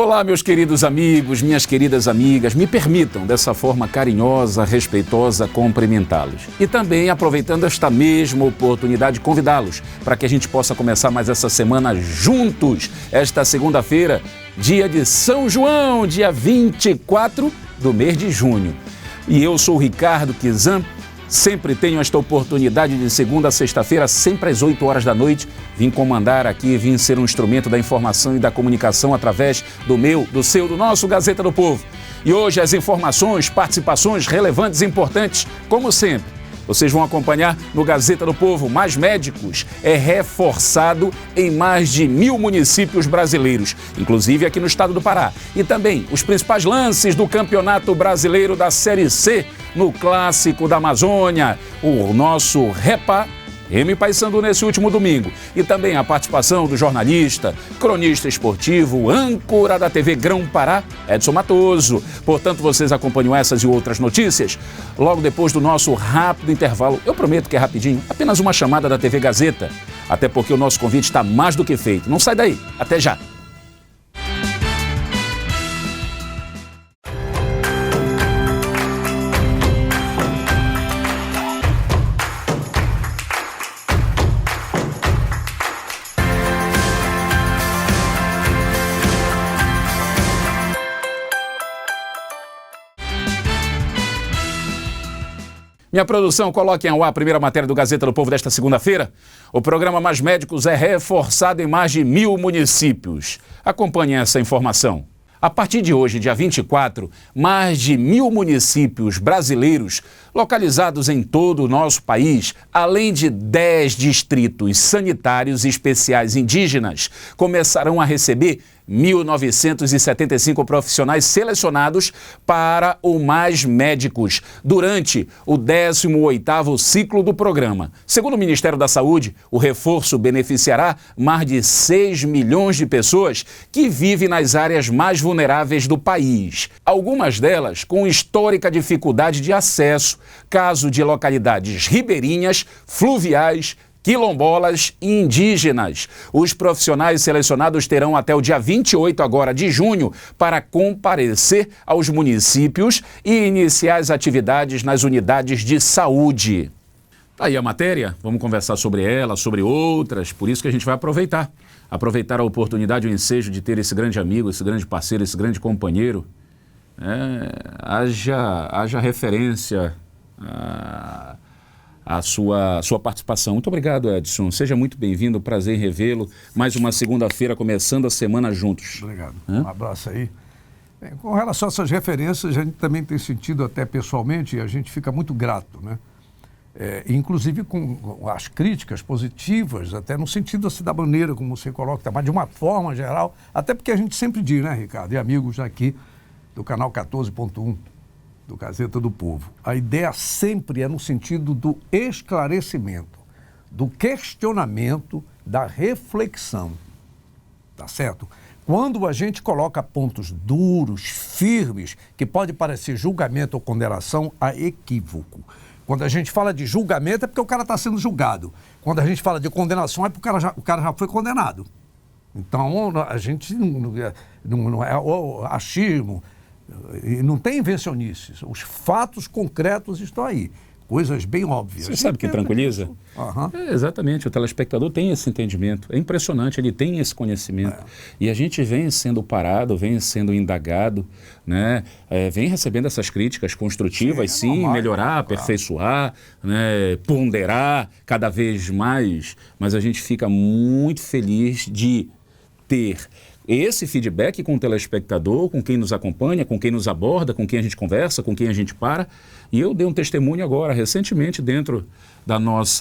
Olá, meus queridos amigos, minhas queridas amigas, me permitam, dessa forma carinhosa, respeitosa, cumprimentá-los. E também, aproveitando esta mesma oportunidade, convidá-los para que a gente possa começar mais essa semana juntos, esta segunda-feira, dia de São João, dia 24 do mês de junho. E eu sou o Ricardo Kizan. Sempre tenho esta oportunidade de segunda a sexta-feira, sempre às 8 horas da noite, vim comandar aqui, vim ser um instrumento da informação e da comunicação através do meu, do seu, do nosso Gazeta do Povo. E hoje as informações, participações relevantes e importantes, como sempre. Vocês vão acompanhar no Gazeta do Povo. Mais médicos é reforçado em mais de 1.000 municípios brasileiros, inclusive aqui no estado do Pará. E também os principais lances do Campeonato Brasileiro da Série C, no Clássico da Amazônia, o nosso Repa Remo e Paysandu nesse último domingo. E também a participação do jornalista, cronista esportivo, âncora da TV Grão-Pará, Edson Matoso. Portanto, vocês acompanham essas e outras notícias logo depois do nosso rápido intervalo. Eu prometo que é rapidinho, apenas uma chamada da TV Gazeta. Até porque o nosso convite está mais do que feito. Não sai daí, até já! Minha produção, coloque ao ar a primeira matéria do Gazeta do Povo desta segunda-feira. O programa Mais Médicos é reforçado em mais de 1.000 municípios. Acompanhe essa informação. A partir de hoje, dia 24, mais de 1.000 municípios brasileiros localizados em todo o nosso país, além de 10 distritos sanitários especiais indígenas, começarão a receber 1.975 profissionais selecionados para o Mais Médicos durante o 18º ciclo do programa. Segundo o Ministério da Saúde, o reforço beneficiará mais de 6 milhões de pessoas que vivem nas áreas mais vulneráveis do país. Algumas delas com histórica dificuldade de acesso, caso de localidades ribeirinhas, fluviais, quilombolas e indígenas. Os profissionais selecionados terão até o dia 28 agora de junho para comparecer aos municípios e iniciar as atividades nas unidades de saúde. Tá aí a matéria, vamos conversar sobre ela, sobre outras, por isso que a gente vai aproveitar a oportunidade, o ensejo de ter esse grande amigo, esse grande parceiro, esse grande companheiro. Haja referência a sua participação. Muito obrigado, Edson. Seja muito bem-vindo, prazer em revê-lo. Mais uma segunda-feira, começando a semana juntos. Obrigado. Um abraço aí. Bem, com relação a essas referências, a gente também tem sentido até pessoalmente, e a gente fica muito grato, né? Inclusive com as críticas positivas, até no sentido assim, da maneira como você coloca, mas de uma forma geral, até porque a gente sempre diz, né, Ricardo, e amigos aqui do canal 14.1, do Gazeta do Povo. A ideia sempre é no sentido do esclarecimento, do questionamento, da reflexão, tá certo? Quando a gente coloca pontos duros, firmes, que pode parecer julgamento ou condenação, há equívoco. Quando a gente fala de julgamento é porque o cara está sendo julgado. Quando a gente fala de condenação é porque o cara já foi condenado. Então, a gente não é achismo, e não tem invencionices. Os fatos concretos estão aí. Coisas bem óbvias. Você sabe o que tranquiliza? Exatamente, o telespectador tem esse entendimento. É impressionante, ele tem esse conhecimento. E a gente vem sendo parado, vem sendo indagado, né? Vem recebendo essas críticas construtivas, sim, normal, melhorar, aperfeiçoar, né? Ponderar cada vez mais. Mas a gente fica muito feliz de ter esse feedback com o telespectador, com quem nos acompanha, com quem nos aborda, com quem a gente conversa, com quem a gente para. E eu dei um testemunho agora, recentemente, dentro da nosso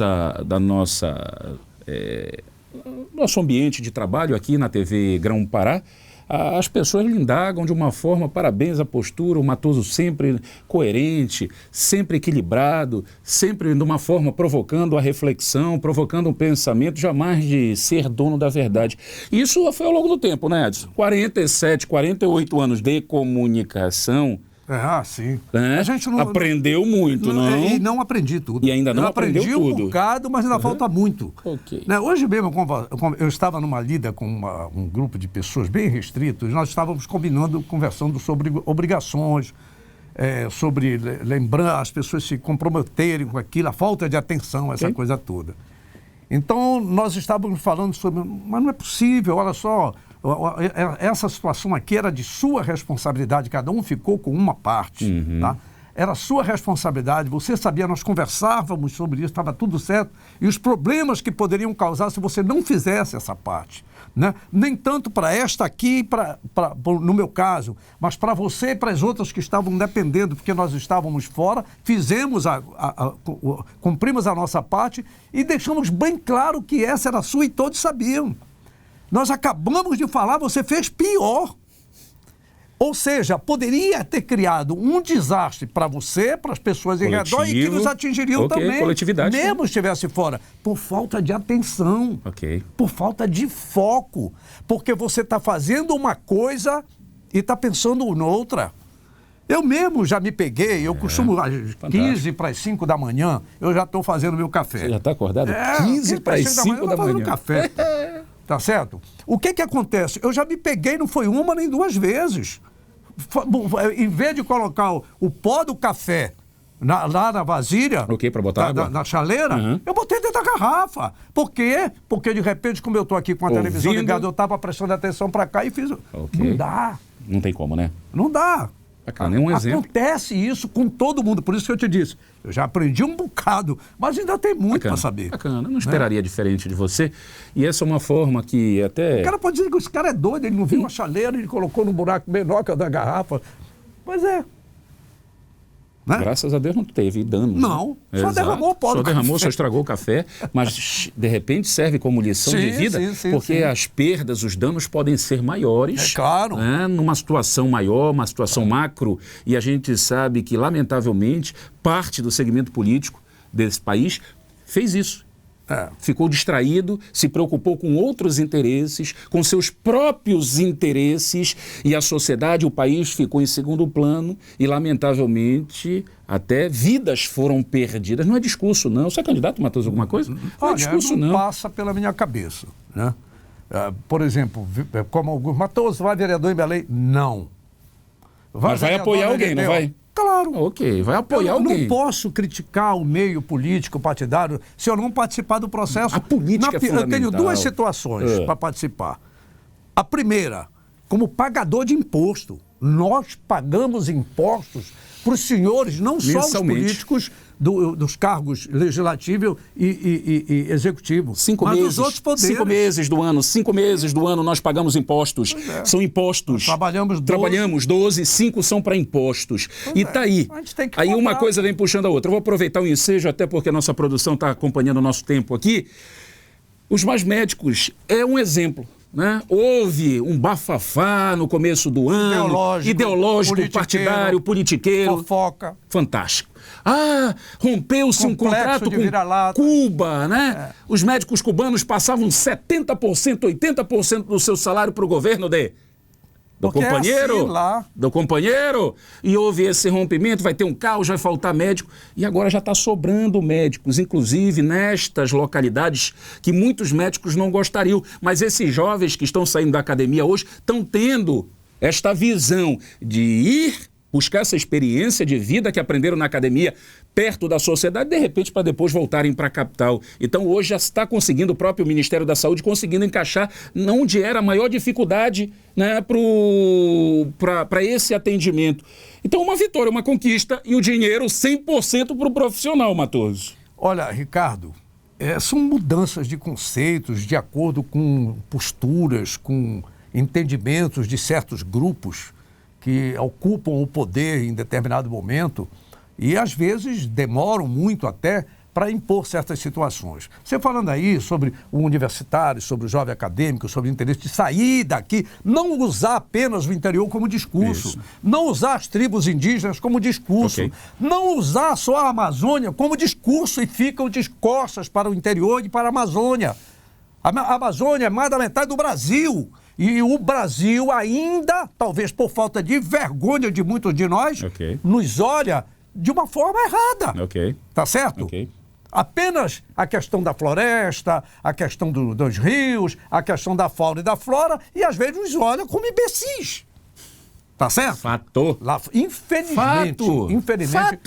ambiente de trabalho aqui na TV Grão-Pará. As pessoas lhe indagam de uma forma, parabéns à postura, o Matoso sempre coerente, sempre equilibrado, sempre de uma forma provocando a reflexão, provocando um pensamento, jamais de ser dono da verdade. Isso foi ao longo do tempo, né, Edson? 47, 48 anos de comunicação, Sim. Né? A gente não aprendeu muito, não? E não aprendi tudo. E ainda não aprendeu tudo. Aprendi um bocado, mas ainda falta muito. Okay. Né? Hoje mesmo, eu estava numa lida com um grupo de pessoas bem restritos, nós estávamos conversando sobre obrigações, sobre lembrar as pessoas se comprometerem com aquilo, a falta de atenção, essa coisa toda. Então, nós estávamos falando sobre, mas não é possível, olha só, essa situação aqui era de sua responsabilidade, cada um ficou com uma parte, tá? Era sua responsabilidade, você sabia, nós conversávamos sobre isso, estava tudo certo, e os problemas que poderiam causar se você não fizesse essa parte, né? Nem tanto para esta aqui, no meu caso, mas para você e para as outras que estavam dependendo, porque nós estávamos fora, fizemos, cumprimos a nossa parte e deixamos bem claro que essa era sua e todos sabiam. Nós acabamos de falar, você fez pior. Ou seja, poderia ter criado um desastre para você, para as pessoas em redor e que nos atingiriam também, coletividade, mesmo estivesse fora, por falta de atenção, por falta de foco, porque você está fazendo uma coisa e está pensando noutra. Eu mesmo já me peguei, eu costumo às 15 para as 5 da manhã, eu já estou fazendo meu café. Você já está acordado? 15 para as 5 da manhã. Café. Tá certo? O que acontece? Eu já me peguei, não foi uma nem duas vezes. Em vez de colocar o pó do café lá na vasilha, para botar água? Na chaleira, eu botei dentro da garrafa. Por quê? Porque de repente, como eu estou aqui com a televisão ligada, eu estava prestando atenção para cá e fiz... Não dá. Não tem como, né? Não dá. Bacana, é um exemplo. Acontece isso com todo mundo, por isso que eu te disse. Eu já aprendi um bocado, mas ainda tem muito para saber. Bacana, eu não esperaria diferente de você. E essa é uma forma que até... O cara pode dizer que esse cara é doido, ele não viu a chaleira, ele colocou num buraco menor que o da garrafa. Pois é. Né? Graças a Deus não teve danos. Não, só derramou o pó do café. Só estragou o café, mas de repente serve como lição de vida, porque as perdas, os danos podem ser maiores. É claro. Né? Numa situação maior, uma situação macro, e a gente sabe que, lamentavelmente, parte do segmento político desse país fez isso. Ficou distraído, se preocupou com outros interesses, com seus próprios interesses, e a sociedade, o país ficou em segundo plano e, lamentavelmente, até vidas foram perdidas. Não é discurso, não. Você é candidato, Matoso, alguma coisa? Não é discurso, não. Passa pela minha cabeça, né? Por exemplo, como alguns... Matoso, vai vereador em Belém? Não. Mas vai apoiar alguém, não vai? Claro. Vai apoiar alguém. Eu não posso criticar o meio político partidário se eu não participar do processo. A política é fundamental. Eu tenho duas situações para participar. A primeira, como pagador de imposto. Nós pagamos impostos para os senhores, não só os políticos dos cargos legislativo e executivo, mas dos outros poderes. 5 meses do ano nós pagamos impostos. São impostos. Trabalhamos 12, 5 são para impostos. E está aí. Aí uma coisa vem puxando a outra. Eu vou aproveitar o ensejo, até porque a nossa produção está acompanhando o nosso tempo aqui. Os Mais Médicos é um exemplo. Né? Houve um bafafá no começo do ano, ideológico, partidário, politiqueiro. Fofoca. Fantástico. Rompeu-se um contrato com Cuba, né? Os médicos cubanos passavam 70%, 80% do seu salário para o governo do companheiro, e houve esse rompimento, vai ter um caos, vai faltar médico, e agora já está sobrando médicos, inclusive nestas localidades que muitos médicos não gostariam, mas esses jovens que estão saindo da academia hoje estão tendo esta visão de ir buscar essa experiência de vida que aprenderam na academia perto da sociedade, de repente, para depois voltarem para a capital. Então, hoje já está conseguindo, o próprio Ministério da Saúde, conseguindo encaixar onde era a maior dificuldade, né, para esse atendimento. Então, uma vitória, uma conquista, e o dinheiro 100% para o profissional, Matoso. Olha, Ricardo, são mudanças de conceitos de acordo com posturas, com entendimentos de certos grupos que ocupam o poder em determinado momento e, às vezes, demoram muito até para impor certas situações. Você falando aí sobre o universitário, sobre o jovem acadêmico, sobre o interesse de sair daqui, não usar apenas o interior como discurso, não usar as tribos indígenas como discurso, não usar só a Amazônia como discurso e ficam de costas para o interior e para a Amazônia. A Amazônia é mais da metade do Brasil. E o Brasil ainda, talvez por falta de vergonha de muitos de nós, nos olha de uma forma errada. Tá certo? Apenas a questão da floresta, a questão dos rios, a questão da fauna e da flora, e às vezes nos olha como imbecis. Tá certo? Fato. Infelizmente,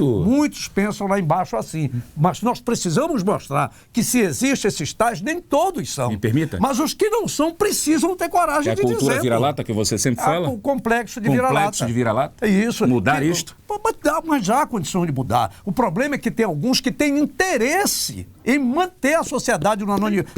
muitos pensam lá embaixo assim. Mas nós precisamos mostrar que se existem esses tais, nem todos são. Me permita. Mas os que não são precisam ter coragem de dizer. É a cultura vira-lata que você sempre fala? O complexo de vira-lata. Complexo de vira-lata? É isso. Mudar isto? Mas já há condição de mudar. O problema é que tem alguns que têm interesse em manter a sociedade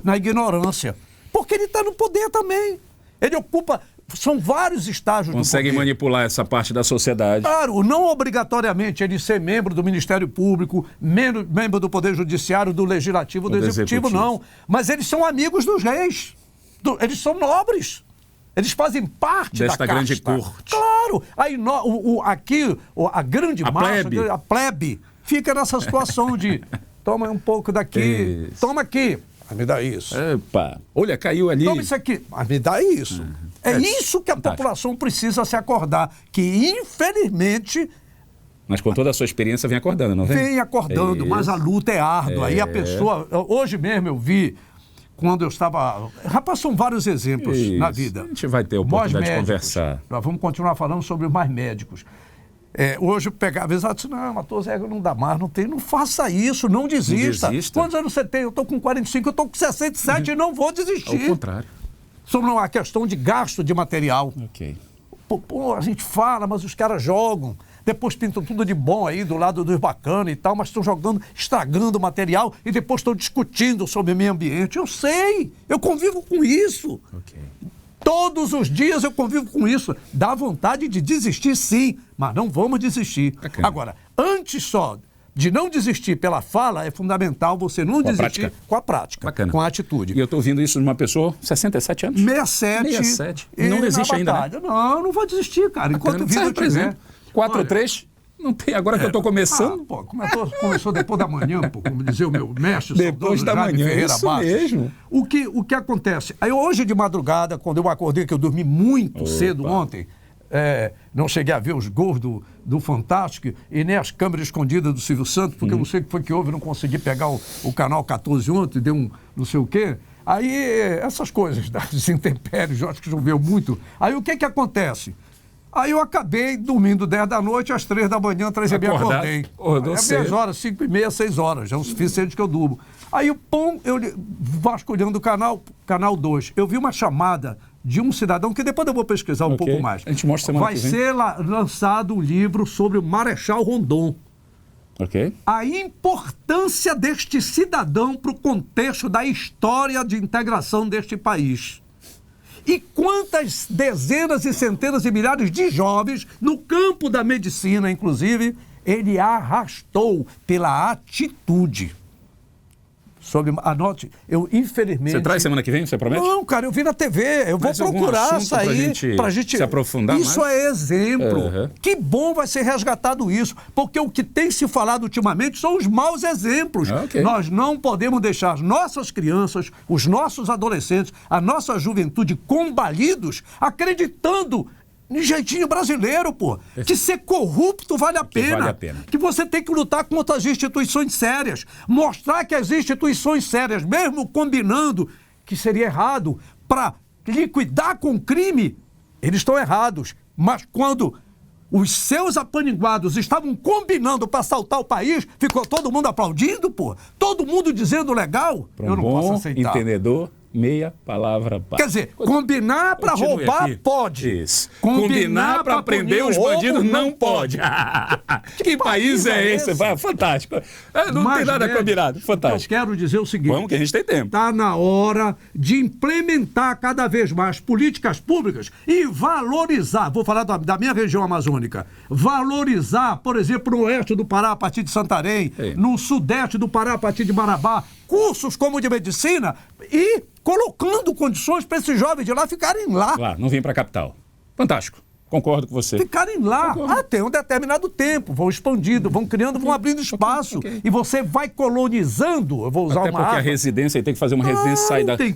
na ignorância. Porque ele está no poder também. Ele ocupa... São vários estágios do poder. Conseguem manipular essa parte da sociedade. Claro, não obrigatoriamente ele ser membro do Ministério Público, membro do Poder Judiciário, do Legislativo, do Executivo, não. Mas eles são amigos dos reis. Eles são nobres. Eles fazem parte desta da grande corte. Claro. Aí aqui a grande massa, a plebe, fica nessa situação de toma um pouco daqui, toma aqui. Me dá isso. Epa, olha, caiu ali. Toma isso aqui. Me dá isso. É isso que a população precisa se acordar, que infelizmente... Mas com toda a sua experiência vem acordando, não vem? Vem acordando, mas a luta é árdua. Aí a pessoa... Hoje mesmo eu vi, quando eu estava... Rapaz, são vários exemplos na vida. A gente vai ter a oportunidade de conversar. Nós vamos continuar falando sobre os mais médicos. Hoje eu pegava, às vezes, disse, não, não dá mais, não faça isso, não desista. Quantos anos você tem? Eu estou com 45, eu estou com 67 e não vou desistir. Ao contrário. Sobre uma questão de gasto de material. Pô, a gente fala, mas os caras jogam. Depois pintam tudo de bom aí, do lado dos bacanas e tal, mas estão jogando, estragando o material e depois estão discutindo sobre o meio ambiente. Eu sei, eu convivo com isso. Todos os dias eu convivo com isso. Dá vontade de desistir, sim, mas não vamos desistir. Agora, antes só de não desistir pela fala, é fundamental você não desistir com a prática, com a atitude. E eu estou ouvindo isso de uma pessoa, 67 anos. 67. Não desiste ainda, né? Não vou desistir, cara. Enquanto vida eu tiver. 4-3? Não tem, agora que eu estou começando. Começou depois da manhã, como dizia o meu mestre. Depois da manhã, isso mesmo. O que acontece? Aí hoje de madrugada, quando eu acordei, que eu dormi muito cedo ontem, não cheguei a ver os gols do Fantástico e nem as câmeras escondidas do Silvio Santos, porque eu não sei o que foi que houve, não consegui pegar o canal 14 ontem, deu um não sei o quê. Aí, essas coisas das intempéries, eu acho que choveu muito. Aí o que acontece? Aí eu acabei dormindo 10 da noite, às 3 da manhã, 3h30 acordei. Acordou cedo. 10 horas, 5h30, 6 horas, já é o suficiente que eu durmo. Aí eu vasculhando o canal 2, eu vi uma chamada de um cidadão, que depois eu vou pesquisar um pouco mais. A gente mostra semana que vem. Vai ser lançado um livro sobre o Marechal Rondon. A importância deste cidadão para o contexto da história de integração deste país. E quantas dezenas e centenas de milhares de jovens, no campo da medicina, inclusive, ele arrastou pela atitude. Anote, eu infelizmente... Você traz semana que vem, você promete? Não, cara, eu vi na TV, eu vou procurar sair pra gente se aprofundar isso mais? É exemplo. Que bom vai ser resgatado isso, porque o que tem se falado ultimamente são os maus exemplos. Nós não podemos deixar nossas crianças, os nossos adolescentes, a nossa juventude combalidos, acreditando de jeitinho brasileiro, pô. Que ser corrupto vale a pena. Que você tem que lutar contra as instituições sérias. Mostrar que as instituições sérias, mesmo combinando que seria errado, para liquidar com o crime, eles estão errados. Mas quando os seus apaniguados estavam combinando para assaltar o país, ficou todo mundo aplaudindo, pô. Todo mundo dizendo legal. Eu não posso aceitar. Entendedor, meia palavra pá. Quer dizer, combinar para roubar aqui. Pode. Isso. Combinar para prender os bandidos não pode. Que país é esse? Fantástico. Não tem nada combinado. Fantástico. Eu quero dizer o seguinte. Vamos que a gente tem tempo. Está na hora de implementar cada vez mais políticas públicas e valorizar, vou falar da minha região amazônica, valorizar, por exemplo, no oeste do Pará, a partir de Santarém, no sudeste do Pará, a partir de Marabá, cursos como de medicina e colocando condições para esses jovens de lá ficarem lá. Não vêm para a capital. Fantástico. Concordo com você. Ficarem lá até um determinado tempo, vão expandindo, vão criando, vão abrindo espaço. E você vai colonizando, eu vou usar até uma porque água. A residência, tem que fazer uma residência,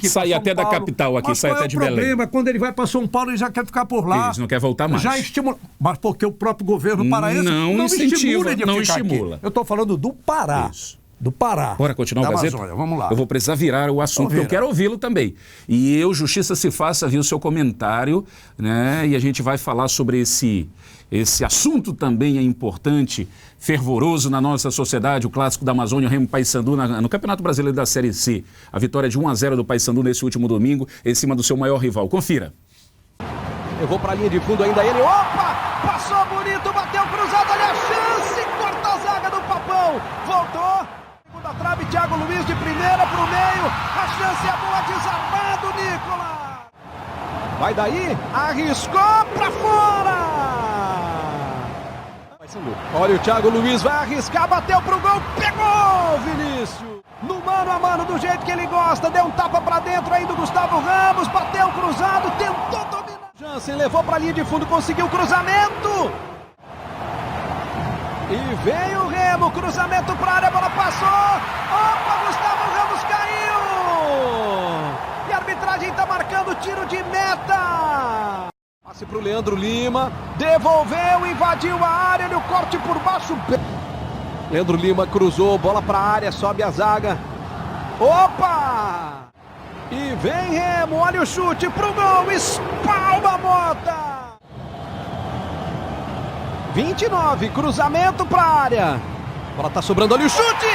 sai até da capital aqui, sai até de Belém. O problema, quando ele vai para São Paulo, ele já quer ficar por lá. Eles não quer voltar mais. Já estimula. Mas porque o próprio governo paraense não incentiva, de não ficar estimula. Aqui. Eu estou falando do Pará. Isso. Do Pará. Bora continuar o Gazeta? Amazônia. Vamos lá. Eu vou precisar virar o assunto, porque eu quero ouvi-lo também. E Justiça se faça, viu o seu comentário, né? E a gente vai falar sobre esse assunto também é importante, fervoroso na nossa sociedade, o clássico da Amazônia, o Remo Paysandu no Campeonato Brasileiro da Série C. A vitória de 1-0 do Paysandu nesse último domingo, em cima do seu maior rival. Confira. Eu vou para a linha de fundo ainda ele. Opa! Passou bonito, bateu cruzado, olha a chance! Corta a zaga do Papão. Voltou. Segunda trave, Thiago Luiz de primeira para o meio. A chance é boa, desarmado, Nicolas. Vai daí, arriscou para fora. Olha o Thiago Luiz, vai arriscar, bateu pro gol, pegou Vinícius. No mano a mano, do jeito que ele gosta, deu um tapa para dentro aí do Gustavo Ramos, bateu cruzado, tentou dominar. Jansen levou para a linha de fundo, conseguiu o cruzamento. E veio o Remo, cruzamento para a área, a bola passou. Opa, Gustavo Ramos caiu. E a arbitragem está marcando tiro de meta. Passe para o Leandro Lima, devolveu, invadiu a área, olha o corte por baixo. Leandro Lima cruzou, bola para a área, sobe a zaga. Opa! E vem Remo, olha o chute pro gol, espalma a Mota. 29, cruzamento para a área. A bola tá sobrando, olha o chute!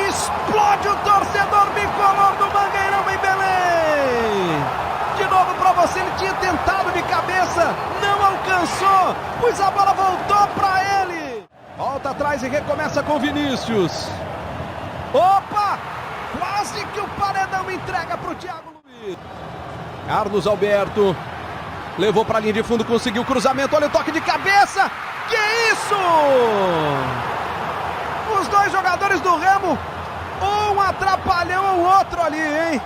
Explode o torcedor bicolor do Mangueirão em Belém. De novo para você, ele tinha tentado de cabeça, não alcançou, pois a bola voltou para ele. Volta atrás e recomeça com Vinícius. Opa! Quase que o paredão entrega para o Thiago Luiz. Carlos Alberto levou para a linha de fundo, conseguiu o cruzamento, olha o toque de cabeça. Que isso! Os dois jogadores do Remo, um atrapalhou o outro ali, hein?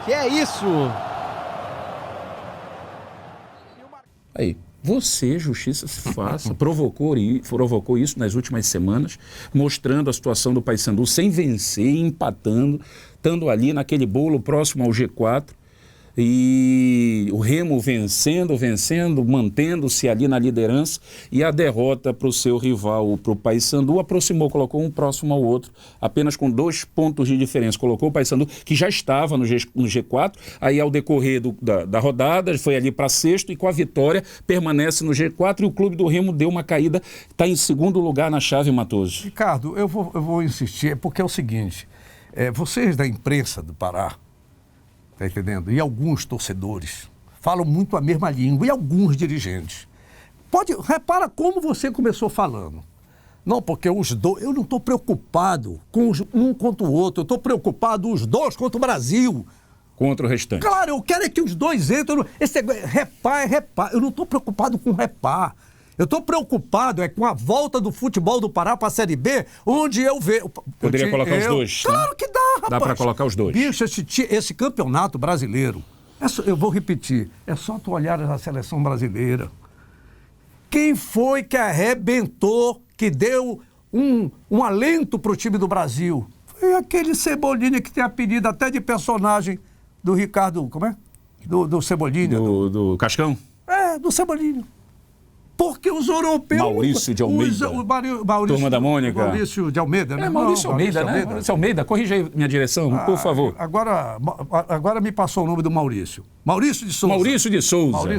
Que é isso? Aí, você, Justiça se faça, provocou isso nas últimas semanas, mostrando a situação do Paysandu sem vencer, empatando, estando ali naquele bolo próximo ao G4. E o Remo vencendo, mantendo-se ali na liderança, e a derrota para o seu rival, para o Paysandu, aproximou, colocou um próximo ao outro, apenas com 2 pontos de diferença. Colocou o Paysandu, que já estava no G4, aí ao decorrer da rodada, foi ali para sexto, e com a vitória permanece no G4, e o clube do Remo deu uma caída, está em segundo lugar na chave, Matoso. Ricardo, eu vou insistir, porque é o seguinte, vocês da imprensa do Pará, tá entendendo? E alguns torcedores falam muito a mesma língua, e alguns dirigentes. Repara como você começou falando. Não, porque os dois, eu não estou preocupado com um contra o outro, eu estou preocupado os dois contra o Brasil. Contra o restante. Claro, eu quero é que os dois entrem. Esse repar. Eu não estou preocupado com repar. Eu estou preocupado com a volta do futebol do Pará para a Série B, onde eu vejo... Poderia colocar os dois. Claro que dá, rapaz. Dá para colocar os dois. Bicho, esse campeonato brasileiro, eu vou repetir, é só tu olhar a seleção brasileira. Quem foi que arrebentou, que deu um alento para o time do Brasil? Foi aquele Cebolinha que tem apelido até de personagem do Ricardo, como é? Do Cebolinha. Do Cascão? Do Cebolinha. Porque os europeus... Maurício de Almeida. Turma da Mônica. Maurício de Almeida, né? Maurício Almeida, né? Maurício Almeida, corrija aí minha direção, por favor. Agora me passou o nome do Maurício. Maurício de Souza.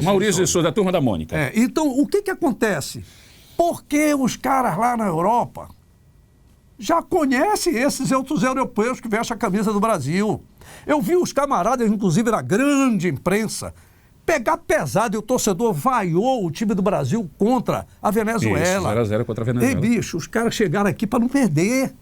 Maurício de Souza, da Turma da Mônica. Então, o que acontece? Porque os caras lá na Europa já conhecem esses outros europeus que vestem a camisa do Brasil. Eu vi os camaradas, inclusive da grande imprensa, pegar pesado, e o torcedor vaiou o time do Brasil contra a Venezuela. Isso, 0-0 contra a Venezuela. Bicho, os caras chegaram aqui para não perder.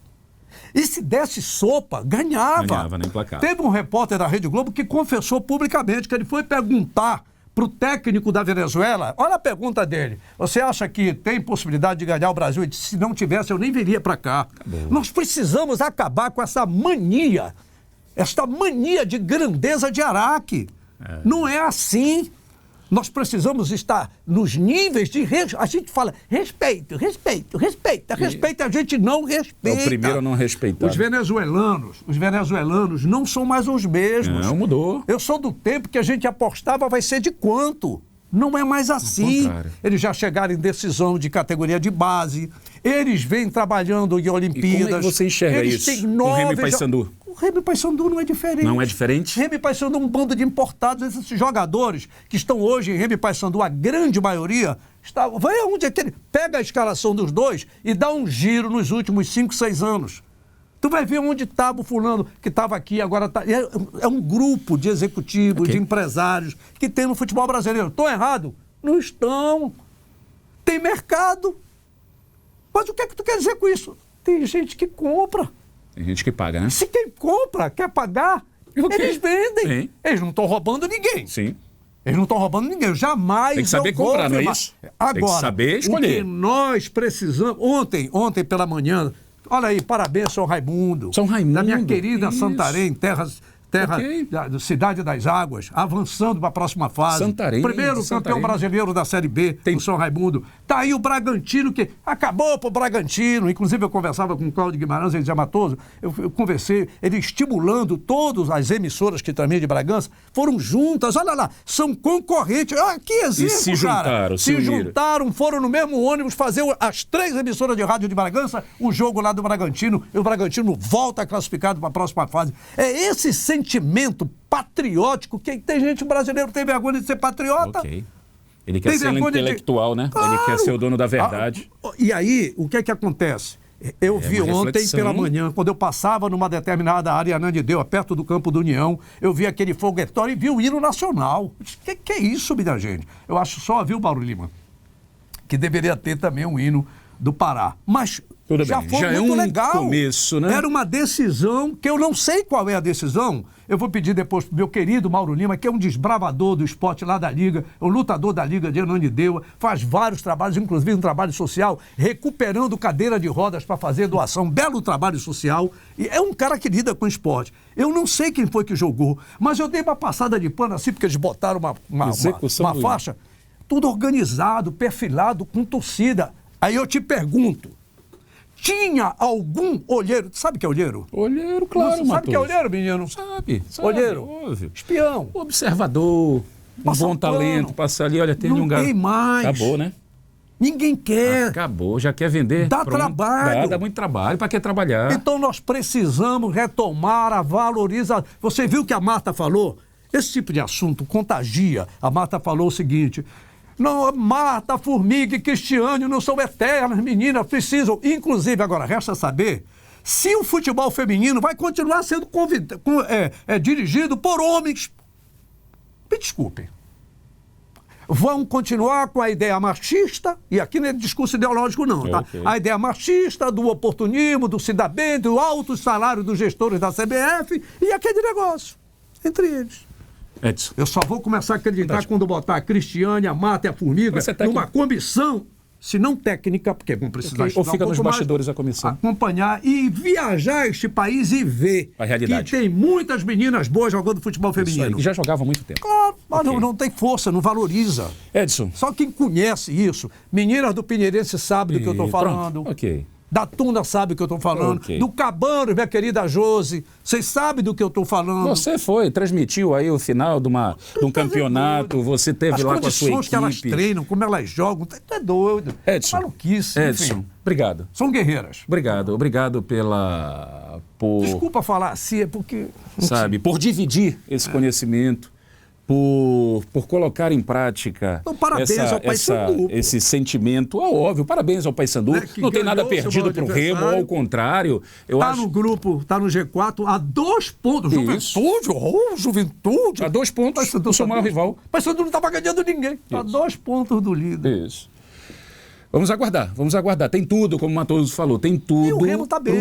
E se desse sopa, ganhava. Ganhava, nem placar. Teve um repórter da Rede Globo que confessou publicamente que ele foi perguntar para o técnico da Venezuela, olha a pergunta dele, você acha que tem possibilidade de ganhar o Brasil? Ele disse, se não tivesse, eu nem viria para cá. Acabou. Nós precisamos acabar com essa mania, esta mania de grandeza de Araque. Não é assim. Nós precisamos estar nos níveis de... A gente fala respeito, a gente não respeita. É o primeiro a não respeitar. Os venezuelanos não são mais os mesmos. Não, mudou. Eu sou do tempo que a gente apostava vai ser de quanto. Não é mais assim. Eles já chegaram em decisão de categoria de base, eles vêm trabalhando em Olimpíadas. E como é que você enxerga isso? O Remy Paysandu? O Remy Paysandu não é diferente. Não é diferente? Remy Paysandu é um bando de importados. Esses jogadores que estão hoje em Remy Paysandu, a grande maioria, vai aonde é que ele pega a escalação dos dois e dá um giro nos últimos 5, 6 anos. Tu vai ver onde estava o fulano que estava aqui, agora está... É um grupo de executivos, de empresários que tem no futebol brasileiro. Estou errado? Não estão. Tem mercado. Mas o que é que tu quer dizer com isso? Tem gente que compra. Tem gente que paga, né? Se quem compra quer pagar, eles vendem. Sim. Eles não estão roubando ninguém. Sim. Eles não estão roubando ninguém. Eu jamais... Tem que saber comprar, não é isso? Agora, tem que saber escolher. O que nós precisamos... Ontem pela manhã... Olha aí, parabéns, São Raimundo. São Raimundo. Da minha querida Santarém, terra da Cidade das Águas, avançando para a próxima fase. Santarém. Primeiro campeão brasileiro da Série B, o São Raimundo. Tá aí o Bragantino, que acabou pro Bragantino. Inclusive, eu conversava com o Cláudio Guimarães, ele dizia, Matoso, eu conversei, ele estimulando todas as emissoras que também de Bragança, foram juntas, olha lá, são concorrentes. Ah, que exemplo, e se juntaram, se juntaram, foram no mesmo ônibus fazer as 3 emissoras de rádio de Bragança, o jogo lá do Bragantino, e o Bragantino volta classificado para a próxima fase. É esse sentimento patriótico que tem gente brasileira que tem vergonha de ser patriota. Ok. Ele quer ser intelectual, né? Claro. Ele quer ser o dono da verdade. E aí, o que é que acontece? Eu vi ontem pela manhã, quando eu passava numa determinada área Ananindeua, perto do Campo do União, eu vi aquele foguetório e vi o hino nacional. O que é isso, minha gente? Eu acho só, viu, Mauro Lima, que deveria ter também um hino do Pará. Mas já foi muito legal. Começo, né? Era uma decisão que eu não sei qual é a decisão. Eu vou pedir depois pro meu querido Mauro Lima, que é um desbravador do esporte lá da Liga, é um lutador da Liga de Ananindeua, faz vários trabalhos, inclusive um trabalho social, recuperando cadeira de rodas para fazer doação, belo trabalho social, e é um cara que lida com esporte. Eu não sei quem foi que jogou, mas eu dei uma passada de pano assim, porque eles botaram uma faixa, tudo organizado, perfilado, com torcida. Aí eu te pergunto, tinha algum olheiro? Sabe o que é olheiro? Olheiro, claro, Matoso. Sabe o que é olheiro, menino? Sabe. Olheiro. Óbvio. Espião. Observador. Um bom talento. Passa ali, olha, tem um garoto. Não tem mais. Acabou, né? Ninguém quer. Acabou, já quer vender. Dá trabalho. Dá muito trabalho. Para que trabalhar? Então nós precisamos retomar a valorização. Você viu que a Marta falou? Esse tipo de assunto contagia. A Marta falou o seguinte... Não, Marta, Formiga e Cristiane não são eternas, meninas, precisam. Inclusive, agora, resta saber se o futebol feminino vai continuar sendo dirigido por homens. Me desculpem. Vão continuar com a ideia machista, e aqui não é discurso ideológico não, tá? Okay. A ideia machista do oportunismo, do se dar bem, do alto salário dos gestores da CBF e aquele negócio entre eles. Edson. Eu só vou começar a acreditar quando botar a Cristiane, a Marta e a Formiga numa comissão, se não técnica, porque vão precisar estudar ou fica nos bastidores a comissão. Acompanhar e viajar este país e ver a realidade. Que tem muitas meninas boas jogando futebol feminino. Que já jogava há muito tempo. Claro, mas não tem força, não valoriza. Edson. Só quem conhece isso, meninas do Pinheirense sabem do que eu estou falando. Pronto. Ok. Da Tuna sabe do que eu estou falando. Okay. Do Cabano, minha querida Josi, vocês sabem do que eu estou falando. Você transmitiu aí o final de um campeonato, você teve lá com a sua equipe. As condições que elas treinam, como elas jogam, é doido. Edson, maluquice, Edson, enfim. Obrigado. São guerreiras. Obrigado Desculpa falar assim, é porque... Sabe, por dividir esse conhecimento. Por colocar em prática esse sentimento. Óbvio, parabéns ao Paysandu. Não tem nada perdido para o Remo, ao contrário. Está no grupo, está no G4, a 2 pontos. Juventude. A 2 pontos do seu maior rival. Paysandu não estava ganhando ninguém. A 2 pontos do líder. Isso. Vamos aguardar. Tem tudo, como o Matoso falou, tem tudo. E o Remo tá bem,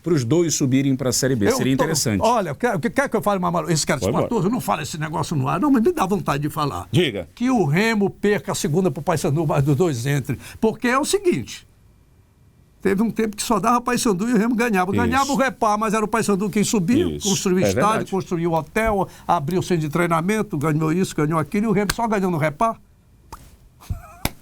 para os dois subirem para a Série B. Seria interessante. Olha, quer que eu fale, Mamaru? Esse cara, Matoso, não fala esse negócio no ar, não, mas me dá vontade de falar. Diga. Que o Remo perca a segunda pro Paysandu, mas dos dois entre. Porque é o seguinte, teve um tempo que só dava Paysandu e o Remo ganhava. Isso. Ganhava o Repar, mas era o Paysandu quem subiu, Isso. construiu estádio, verdade. construiu hotel, abriu centro de treinamento, ganhou isso, ganhou aquilo, e o Remo só ganhou no Repar.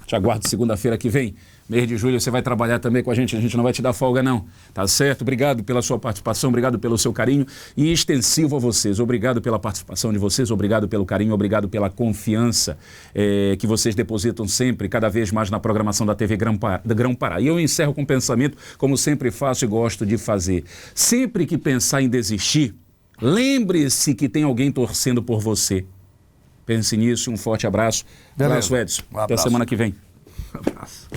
Te aguardo segunda-feira que vem. Mês de julho você vai trabalhar também com a gente não vai te dar folga não, tá certo? Obrigado pela sua participação, obrigado pelo seu carinho e extensivo a vocês, obrigado pela participação de vocês, obrigado pelo carinho, obrigado pela confiança que vocês depositam sempre, cada vez mais na programação da TV Grão-Pará. E eu encerro com um pensamento, como sempre faço e gosto de fazer. Sempre que pensar em desistir, lembre-se que tem alguém torcendo por você. Pense nisso, um forte abraço. Beleza. Abraço, Edson. Um abraço. Até semana que vem. Um abraço.